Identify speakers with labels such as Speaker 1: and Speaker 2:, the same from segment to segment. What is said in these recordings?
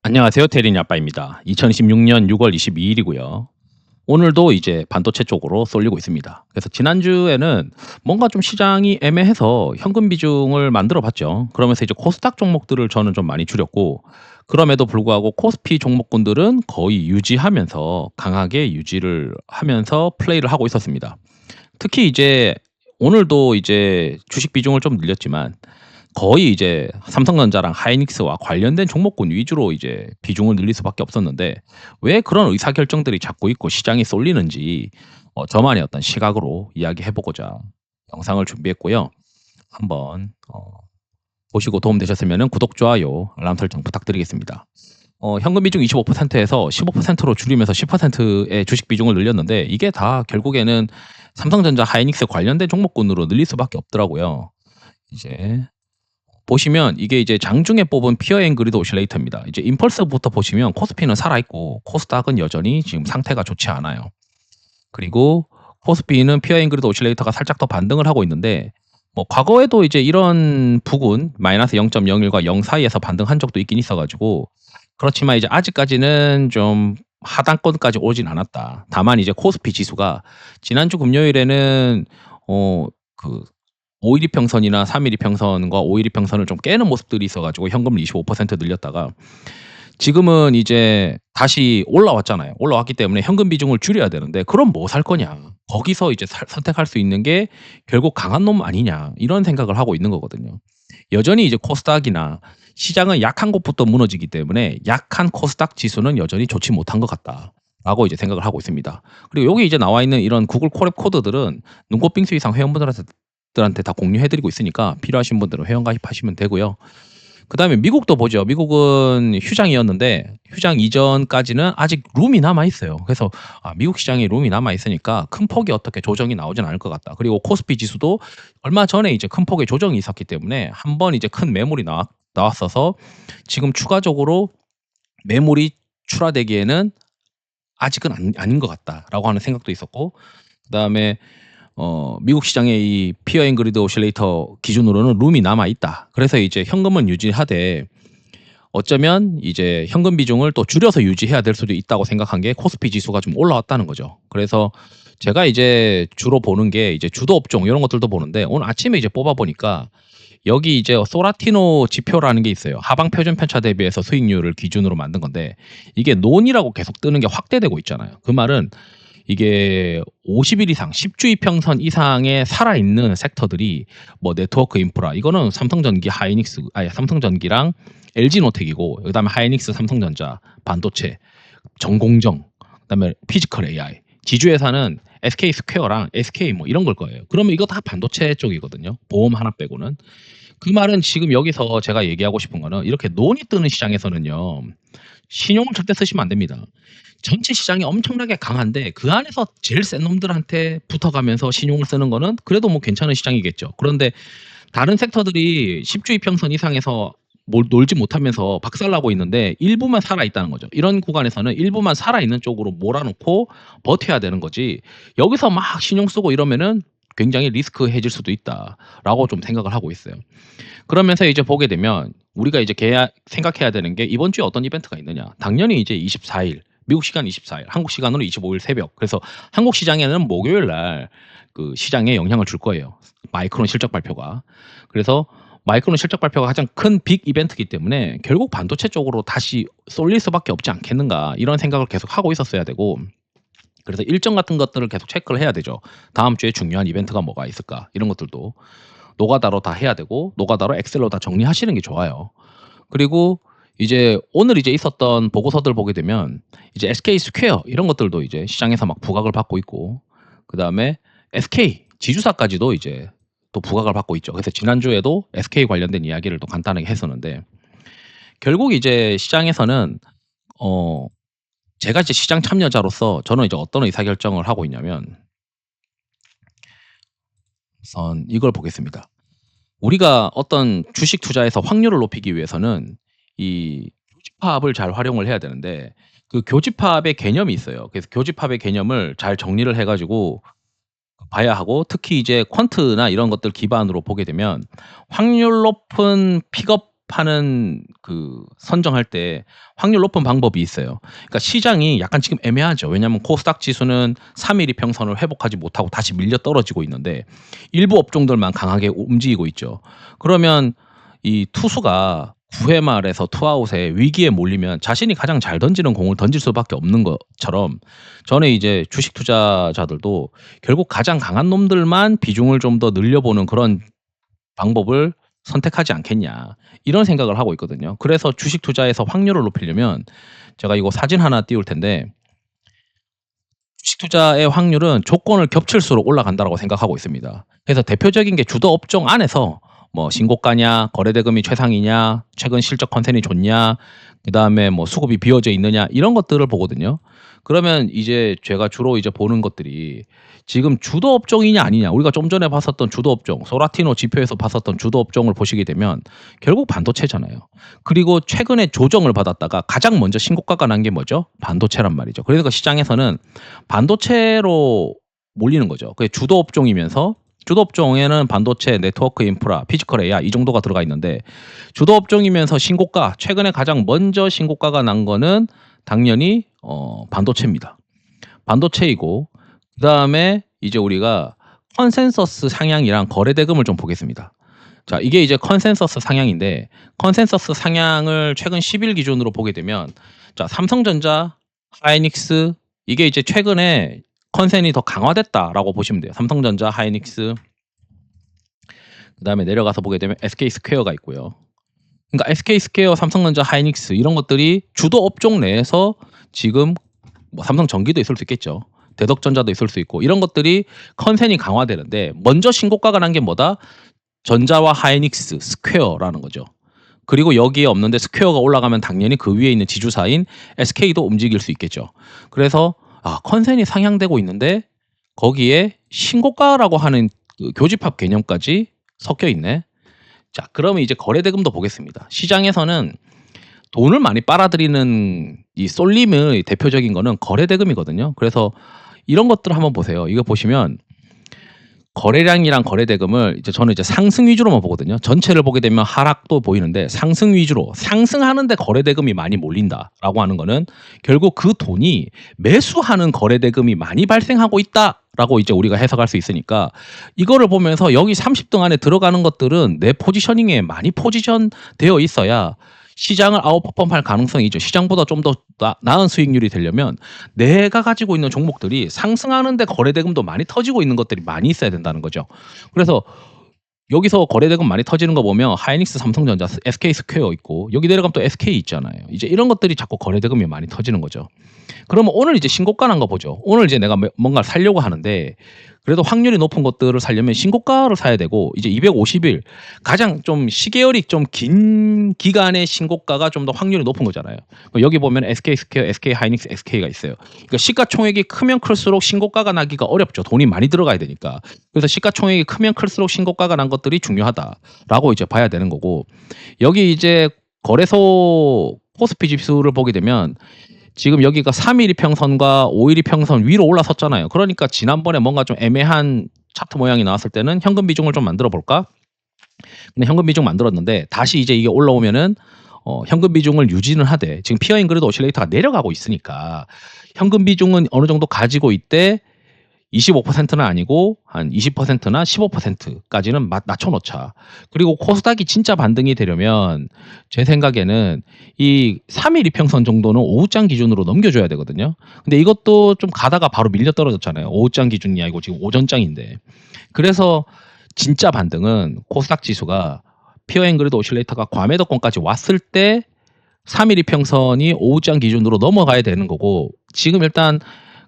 Speaker 1: 안녕하세요. 테린이 아빠입니다. 2026년 6월 22일이고요. 오늘도 이제 반도체 쪽으로 쏠리고 있습니다. 그래서 지난주에는 뭔가 좀 시장이 애매해서 현금 비중을 만들어 봤죠. 그러면서 이제 코스닥 종목들을 저는 좀 많이 줄였고, 그럼에도 불구하고 코스피 종목군들은 거의 유지하면서 강하게 유지를 하면서 플레이를 하고 있었습니다. 특히 이제 오늘도 이제 주식 비중을 좀 늘렸지만 거의 이제 삼성전자랑 하이닉스와 관련된 종목군 위주로 이제 비중을 늘릴 수밖에 없었는데, 왜 그런 의사결정들이 자꾸 있고 시장이 쏠리는지 저만의 어떤 시각으로 이야기해 보고자 영상을 준비했고요. 한번 보시고 도움되셨으면 구독, 좋아요, 알람 설정 부탁드리겠습니다. 현금 비중 25%에서 15%로 줄이면서 10%의 주식 비중을 늘렸는데, 이게 다 결국에는 삼성전자, 하이닉스 관련된 종목군으로 늘릴 수밖에 없더라고요. 이제 보시면 이게 이제 장중에 뽑은 피어 앤 그리드 오실레이터입니다. 이제 임펄스부터 보시면 코스피는 살아있고 코스닥은 여전히 지금 상태가 좋지 않아요. 그리고 코스피는 피어 앤 그리드 오실레이터가 살짝 더 반등을 하고 있는데, 뭐 과거에도 이제 이런 부근 마이너스 0.01과 0 사이에서 반등한 적도 있긴 있어 가지고, 그렇지만 이제 아직까지는 좀 하단권까지 오진 않았다. 다만 이제 코스피 지수가 지난주 금요일에는 그 5일 이평선이나 3일 이평선과 5일 이평선을 좀 깨는 모습들이 있어 가지고 현금을 25% 늘렸다가 지금은 이제 다시 올라왔잖아요. 올라왔기 때문에 현금 비중을 줄여야 되는데, 그럼 뭐 살 거냐. 거기서 이제 선택할 수 있는 게 결국 강한 놈 아니냐, 이런 생각을 하고 있는 거거든요. 여전히 이제 코스닥이나 시장은 약한 곳부터 무너지기 때문에 약한 코스닥 지수는 여전히 좋지 못한 것 같다라고 이제 생각을 하고 있습니다. 그리고 여기 이제 나와 있는 이런 구글 콜앱 코드들은 눈꽃빙수 이상 회원분들한테 다 공유해 드리고 있으니까 필요하신 분들은 회원 가입하시면 되고요. 그다음에 미국도 보죠. 미국은 휴장이었는데 휴장 이전까지는 아직 룸이 남아 있어요. 그래서 미국 시장에 룸이 남아 있으니까 큰 폭의 어떻게 조정이 나오진 않을 것 같다. 그리고 코스피 지수도 얼마 전에 이제 큰 폭의 조정이 있었기 때문에 한 번 이제 큰 매물이 나왔어서 지금 추가적으로 매물이 출하되기에는 아직은 아닌 것 같다라고 하는 생각도 있었고, 그다음에 미국 시장의 이 피어 앤 그리드 오실레이터 기준으로는 룸이 남아 있다. 그래서 이제 현금은 유지하되 어쩌면 이제 현금 비중을 또 줄여서 유지해야 될 수도 있다고 생각한 게 코스피 지수가 좀 올라왔다는 거죠. 그래서 제가 이제 주로 보는 게 이제 주도 업종 이런 것들도 보는데, 오늘 아침에 이제 뽑아 보니까 여기 이제 소라티노 지표라는 게 있어요. 하방 표준 편차 대비해서 수익률을 기준으로 만든 건데, 이게 논이라고 계속 뜨는 게 확대되고 있잖아요. 그 말은 이게 50일 이상 10주 이평선 이상의 살아있는 섹터들이 뭐 네트워크 인프라, 이거는 삼성전기, 하이닉스, 아니 삼성전기랑 LG노텍이고, 그다음에 하이닉스, 삼성전자, 반도체, 전공정, 그다음에 피지컬 AI, 지주회사는 SK 스퀘어랑 SK 뭐 이런 걸 거예요. 그러면 이거 다 반도체 쪽이거든요. 보험 하나 빼고는. 그 말은 지금 여기서 제가 얘기하고 싶은 거는, 이렇게 논이 뜨는 시장에서는요, 신용을 절대 쓰시면 안 됩니다. 전체 시장이 엄청나게 강한데 그 안에서 제일 센 놈들한테 붙어가면서 신용을 쓰는 거는 그래도 뭐 괜찮은 시장이겠죠. 그런데 다른 섹터들이 10주 이평선 이상에서 놀지 못하면서 박살나고 있는데 일부만 살아있다는 거죠. 이런 구간에서는 일부만 살아있는 쪽으로 몰아놓고 버텨야 되는 거지, 여기서 막 신용 쓰고 이러면은 굉장히 리스크해질 수도 있다라고 좀 생각을 하고 있어요. 그러면서 이제 보게 되면 우리가 이제 생각해야 되는 게, 이번 주에 어떤 이벤트가 있느냐. 당연히 이제 24일, 미국 시간 24일, 한국 시간으로 25일 새벽. 그래서 한국 시장에는 목요일 날 그 시장에 영향을 줄 거예요. 마이크론 실적 발표가. 그래서 마이크론 실적 발표가 가장 큰 빅 이벤트이기 때문에 결국 반도체 쪽으로 다시 쏠릴 수밖에 없지 않겠는가, 이런 생각을 계속 하고 있었어야 되고, 그래서 일정 같은 것들을 계속 체크를 해야 되죠. 다음 주에 중요한 이벤트가 뭐가 있을까, 이런 것들도 노가다로 다 해야 되고, 노가다로 엑셀로 다 정리하시는 게 좋아요. 그리고 이제 오늘 이제 있었던 보고서들 보게 되면 이제 SK 스퀘어 이런 것들도 이제 시장에서 막 부각을 받고 있고, 그다음에 SK 지주사까지도 이제 또 부각을 받고 있죠. 그래서 지난주에도 SK 관련된 이야기를 또 간단하게 했었는데, 결국 이제 시장에서는 어 제가 이제 시장 참여자로서 저는 이제 어떤 의사결정을 하고 있냐면, 우선 이걸 보겠습니다. 우리가 어떤 주식 투자에서 확률을 높이기 위해서는 이 교집합을 잘 활용을 해야 되는데, 그 교집합의 개념이 있어요. 그래서 교집합의 개념을 잘 정리를 해 가지고 봐야 하고, 특히 이제 퀀트나 이런 것들 기반으로 보게 되면 확률 높은 픽업 파는 그 선정할 때 확률 높은 방법이 있어요. 그러니까 시장이 약간 지금 애매하죠. 왜냐하면 코스닥 지수는 3일 이평선을 회복하지 못하고 다시 밀려 떨어지고 있는데 일부 업종들만 강하게 움직이고 있죠. 그러면 이 투수가 9회 말에서 투아웃에 위기에 몰리면 자신이 가장 잘 던지는 공을 던질 수밖에 없는 것처럼 저는 이제 주식 투자자들도 결국 가장 강한 놈들만 비중을 좀 더 늘려보는 그런 방법을 선택하지 않겠냐 이런 생각을 하고 있거든요. 그래서 주식 투자에서 확률을 높이려면 제가 이거 사진 하나 띄울 텐데 주식 투자의 확률은 조건을 겹칠수록 올라간다고 생각하고 있습니다. 그래서 대표적인 게 주도 업종 안에서 뭐 신고가냐, 거래대금이 최상이냐, 최근 실적 컨센이 좋냐, 그다음에 뭐 수급이 비어져 있느냐 이런 것들을 보거든요. 그러면 이제 제가 주로 이제 보는 것들이 지금 주도 업종이냐 아니냐 우리가 좀 전에 봤었던 주도 업종 소라티노 지표에서 봤었던 주도 업종을 보시게 되면 결국 반도체잖아요. 그리고 최근에 조정을 받았다가 가장 먼저 신고가가 난 게 뭐죠? 반도체란 말이죠. 그래서 시장에서는 반도체로 몰리는 거죠. 그게 주도 업종이면서 주도 업종에는 반도체, 네트워크 인프라, 피지컬 AI 이 정도가 들어가 있는데 주도 업종이면서 신고가 최근에 가장 먼저 신고가가 난 거는 당연히 반도체입니다. 반도체이고 그다음에 이제 우리가 컨센서스 상향이랑 거래 대금을 좀 보겠습니다. 자, 이게 이제 컨센서스 상향인데 컨센서스 상향을 최근 10일 기준으로 보게 되면 자, 삼성전자, 하이닉스 이게 이제 최근에 컨센이 더 강화됐다라고 보시면 돼요. 삼성전자, 하이닉스 그다음에 내려가서 보게 되면 SK 스퀘어가 있고요. 그러니까 SK 스퀘어, 삼성전자, 하이닉스 이런 것들이 주도 업종 내에서 지금 뭐 삼성전기도 있을 수 있겠죠. 대덕전자도 있을 수 있고 이런 것들이 컨센이 강화되는데 먼저 신고가가 난 게 뭐다? 전자와 하이닉스, 스퀘어라는 거죠. 그리고 여기에 없는데 스퀘어가 올라가면 당연히 그 위에 있는 지주사인 SK도 움직일 수 있겠죠. 그래서 컨센이 상향되고 있는데 거기에 신고가라고 하는 그 교집합 개념까지 섞여 있네. 자, 그러면 이제 거래대금도 보겠습니다. 시장에서는 돈을 많이 빨아들이는 이 쏠림의 대표적인 거는 거래대금이거든요. 그래서 이런 것들을 한번 보세요. 이거 보시면 거래량이랑 거래대금을 이제 저는 이제 상승 위주로만 보거든요. 전체를 보게 되면 하락도 보이는데 상승 위주로 상승하는데 거래대금이 많이 몰린다라고 하는 거는 결국 그 돈이 매수하는 거래대금이 많이 발생하고 있다라고 이제 우리가 해석할 수 있으니까 이거를 보면서 여기 30등 안에 들어가는 것들은 내 포지셔닝에 많이 포지션되어 있어야 시장을 아웃퍼폼할 가능성이 있죠. 시장보다 좀 더 나은 수익률이 되려면 내가 가지고 있는 종목들이 상승하는데 거래대금도 많이 터지고 있는 것들이 많이 있어야 된다는 거죠. 그래서 여기서 거래대금 많이 터지는 거 보면 하이닉스, 삼성전자, SK 스퀘어 있고 여기 내려가면 또 SK 있잖아요. 이제 이런 것들이 자꾸 거래대금이 많이 터지는 거죠. 그러면 오늘 이제 신고가 난 거 보죠. 오늘 이제 내가 뭔가를 살려고 하는데 그래도 확률이 높은 것들을 살려면 신고가를 사야 되고 이제 250일 가장 좀 시계열이 좀 긴 기간의 신고가가 좀 더 확률이 높은 거잖아요. 여기 보면 SK 스퀘어, SK 하이닉스, SK가 있어요. 그러니까 시가총액이 크면 클수록 신고가가 나기가 어렵죠. 돈이 많이 들어가야 되니까. 그래서 시가총액이 크면 클수록 신고가가 난 것들이 중요하다라고 이제 봐야 되는 거고 여기 이제 거래소 코스피 지수를 보게 되면 지금 여기가 3일 이평선과 5일 이평선 위로 올라섰잖아요. 그러니까 지난번에 뭔가 좀 애매한 차트 모양이 나왔을 때는 현금 비중을 좀 만들어 볼까? 근데 현금 비중 만들었는데 다시 이제 이게 올라오면은 현금 비중을 유지는 하되 지금 피어 잉그리드 오실레이터가 내려가고 있으니까 현금 비중은 어느 정도 가지고 있대 25%는 아니고 한 20%나 15%까지는 낮춰놓자. 그리고 코스닥이 진짜 반등이 되려면 제 생각에는 이 3일 이평선 정도는 오후장 기준으로 넘겨줘야 되거든요. 근데 이것도 좀 가다가 바로 밀려 떨어졌잖아요. 오후장 기준이 아니고 지금 오전장인데. 그래서 진짜 반등은 코스닥 지수가 피어 앵그리드 오실레이터가 과매도권까지 왔을 때 3일 이평선이 오후장 기준으로 넘어가야 되는 거고 지금 일단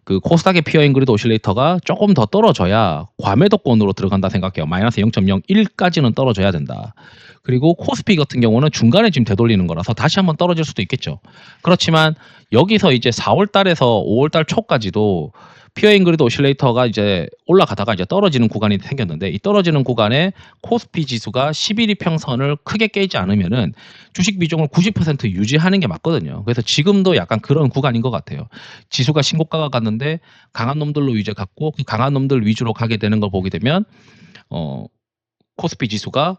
Speaker 1: 그 코스닥의 피어 앵그리드 오실레이터가 조금 더 떨어져야 과매도권으로 들어간다 생각해요. 마이너스 0.01까지는 떨어져야 된다. 그리고 코스피 같은 경우는 중간에 지금 되돌리는 거라서 다시 한번 떨어질 수도 있겠죠. 그렇지만 여기서 이제 4월 달에서 5월 달 초까지도 피어 앵그리드 오실레이터가 이제 올라가다가 이제 떨어지는 구간이 생겼는데 이 떨어지는 구간에 코스피 지수가 11 이평선을 크게 깨지 않으면은 주식 비중을 90% 유지하는 게 맞거든요. 그래서 지금도 약간 그런 구간인 것 같아요. 지수가 신고가가 갔는데 강한 놈들로 이제 갔고 그 강한 놈들 위주로 가게 되는 걸 보게 되면 코스피 지수가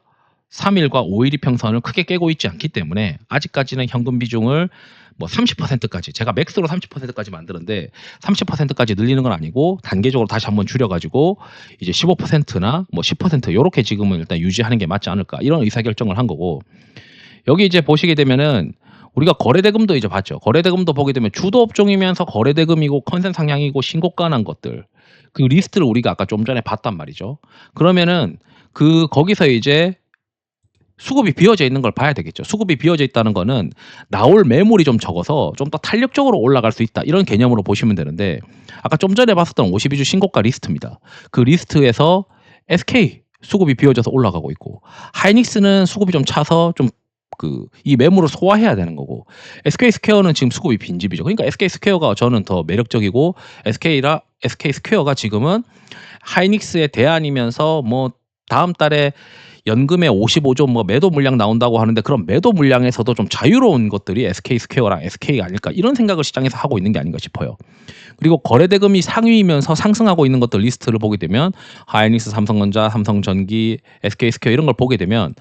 Speaker 1: 3일과 5일 이평선을 크게 깨고 있지 않기 때문에 아직까지는 현금 비중을 뭐 30%까지 제가 맥스로 30%까지 만드는데 30%까지 늘리는 건 아니고 단계적으로 다시 한번 줄여 가지고 이제 15%나 뭐 10% 요렇게 지금은 일단 유지하는 게 맞지 않을까 이런 의사결정을 한 거고 여기 이제 보시게 되면은 우리가 거래대금도 이제 봤죠. 거래대금도 보게 되면 주도 업종이면서 거래대금이고 컨센 상향이고 신고가 난 것들 그 리스트를 우리가 아까 좀 전에 봤단 말이죠. 그러면은 거기서 이제 수급이 비어져 있는 걸 봐야 되겠죠. 수급이 비어져 있다는 거는 나올 매물이 좀 적어서 좀 더 탄력적으로 올라갈 수 있다. 이런 개념으로 보시면 되는데 아까 좀 전에 봤었던 52주 신고가 리스트입니다. 그 리스트에서 SK 수급이 비어져서 올라가고 있고 하이닉스는 수급이 좀 차서 좀 이 매물을 소화해야 되는 거고 SK 스퀘어는 지금 수급이 빈집이죠. 그러니까 SK 스퀘어가 저는 더 매력적이고 SK 스퀘어가 지금은 하이닉스의 대안이면서 뭐 다음 달에 연금에 55조 뭐 매도 물량 나온다고 하는데 그런 매도 물량에서도 좀 자유로운 것들이 SK 스퀘어랑 SK가 아닐까 이런 생각을 시장에서 하고 있는 게 아닌가 싶어요. 그리고 거래대금이 상위이면서 상승하고 있는 것들 리스트를 보게 되면 하이닉스, 삼성전자, 삼성전기, SK 스퀘어 이런 걸 보게 되면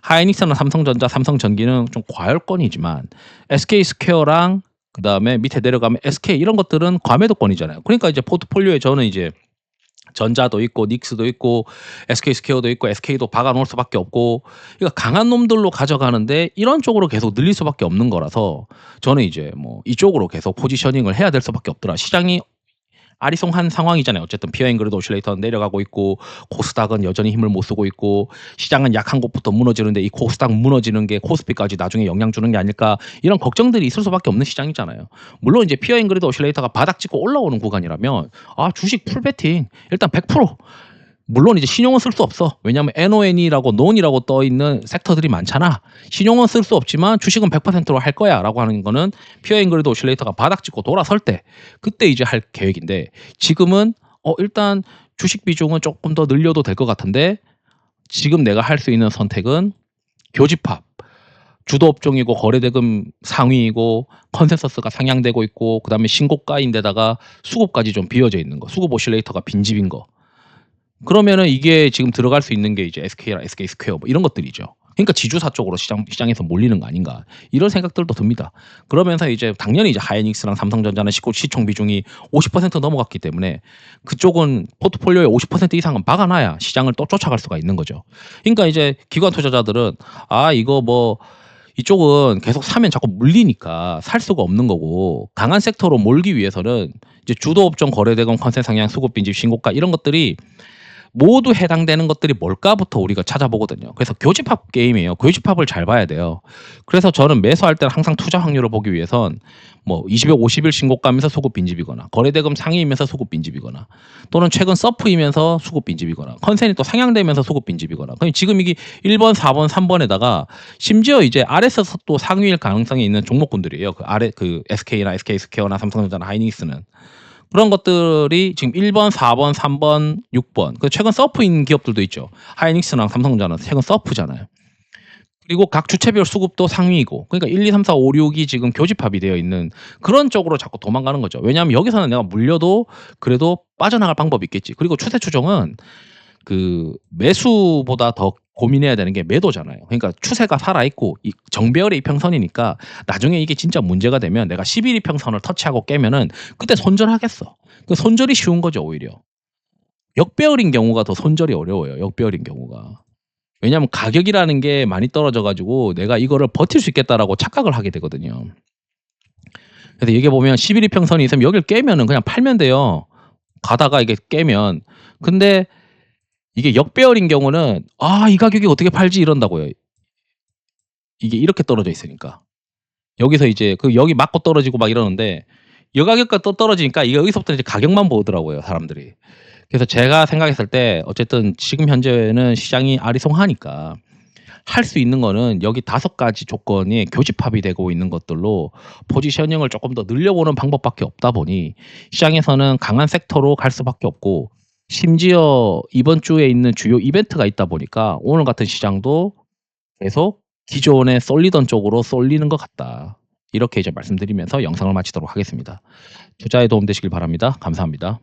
Speaker 1: 하이닉스나 삼성전자, 삼성전기는 좀 과열권이지만 SK 스퀘어랑 그다음에 밑에 내려가면 SK 이런 것들은 과매도권이잖아요. 그러니까 이제 포트폴리오에 저는 이제 전자도 있고 닉스도 있고 SK 스퀘어도 있고 SK도 박아 놓을 수밖에 없고 그러니까 강한 놈들로 가져가는데 이런 쪽으로 계속 늘릴 수밖에 없는 거라서 저는 이제 뭐 이쪽으로 계속 포지셔닝을 해야 될 수밖에 없더라. 시장이 아리송한 상황이잖아요. 어쨌든 피어앵그리드 오실레이터는 내려가고 있고 코스닥은 여전히 힘을 못 쓰고 있고 시장은 약한 곳부터 무너지는데 이 코스닥 무너지는 게 코스피까지 나중에 영향 주는 게 아닐까 이런 걱정들이 있을 수밖에 없는 시장이잖아요. 물론 이제 피어앵그리드 오실레이터가 바닥 찍고 올라오는 구간이라면 주식 풀베팅 일단 100% 물론 이제 신용은 쓸 수 없어. 왜냐하면 NON이라고 논이라고 떠 있는 섹터들이 많잖아. 신용은 쓸 수 없지만 주식은 100%로 할 거야라고 하는 거는 피어앵그리드 오실레이터가 바닥 찍고 돌아설 때 그때 이제 할 계획인데 지금은 일단 주식 비중은 조금 더 늘려도 될 것 같은데 지금 내가 할 수 있는 선택은 교집합. 주도 업종이고 거래대금 상위이고 컨센서스가 상향되고 있고 그다음에 신고가인데다가 수급까지 좀 비어져 있는 거. 수급 오실레이터가 빈집인 거. 그러면은 이게 지금 들어갈 수 있는 게 이제 SK랑 SK 스퀘어 뭐 이런 것들이죠. 그러니까 지주사 쪽으로 시장에서 몰리는 거 아닌가 이런 생각들도 듭니다. 그러면서 이제 당연히 이제 하이닉스랑 삼성전자는 시총 비중이 50% 넘어갔기 때문에 그쪽은 포트폴리오의 50% 이상은 막아놔야 시장을 또 쫓아갈 수가 있는 거죠. 그러니까 이제 기관 투자자들은 이거 뭐 이쪽은 계속 사면 자꾸 물리니까 살 수가 없는 거고 강한 섹터로 몰기 위해서는 이제 주도 업종 거래대금 컨센 상향 수급 빈집 신고가 이런 것들이 모두 해당되는 것들이 뭘까부터 우리가 찾아보거든요. 그래서 교집합 게임이에요. 교집합을 잘 봐야 돼요. 그래서 저는 매수할 때는 항상 투자 확률을 보기 위해선 뭐 20일, 50일 신고가면서 수급 빈집이거나 거래대금 상위이면서 수급 빈집이거나 또는 최근 서프이면서 수급 빈집이거나 컨센이 또 상향되면서 수급 빈집이거나 그럼 지금 이게 1번, 4번, 3번에다가 심지어 이제 아래에서 또 상위일 가능성이 있는 종목군들이에요. 그 아래 SK나 SK 스퀘어나 삼성전자나 하이닉스는 그런 것들이 지금 1번, 4번, 3번, 6번. 최근 서프인 기업들도 있죠. 하이닉스랑 삼성전자는 최근 서프잖아요. 그리고 각 주체별 수급도 상위이고. 그러니까 1, 2, 3, 4, 5, 6이 지금 교집합이 되어 있는 그런 쪽으로 자꾸 도망가는 거죠. 왜냐하면 여기서는 내가 물려도 그래도 빠져나갈 방법이 있겠지. 그리고 추세 추종은 매수보다 더 고민해야 되는 게 매도잖아요. 그러니까 추세가 살아있고 이 정배열의 이평선이니까 나중에 이게 진짜 문제가 되면 내가 11 이평선을 터치하고 깨면은 그때 손절하겠어. 손절이 쉬운 거죠 오히려. 역배열인 경우가 더 손절이 어려워요. 역배열인 경우가. 왜냐하면 가격이라는 게 많이 떨어져 가지고 내가 이거를 버틸 수 있겠다라고 착각을 하게 되거든요. 그래서 여기 보면 11 이평선이 있으면 여기를 깨면은 그냥 팔면 돼요. 가다가 이게 깨면. 근데 이게 역배열인 경우는 이 가격이 어떻게 팔지 이런다고요. 이게 이렇게 떨어져 있으니까. 여기서 이제 여기 맞고 떨어지고 막 이러는데 여가격과 또 떨어지니까 여기서부터 이제 가격만 보더라고요, 사람들이. 그래서 제가 생각했을 때 어쨌든 지금 현재는 시장이 아리송하니까 할 수 있는 거는 여기 5가지 조건이 교집합이 되고 있는 것들로 포지셔닝을 조금 더 늘려보는 방법밖에 없다 보니 시장에서는 강한 섹터로 갈 수밖에 없고 심지어 이번 주에 있는 주요 이벤트가 있다 보니까 오늘 같은 시장도 계속 기존에 쏠리던 쪽으로 쏠리는 것 같다. 이렇게 이제 말씀드리면서 영상을 마치도록 하겠습니다. 투자에 도움 되시길 바랍니다. 감사합니다.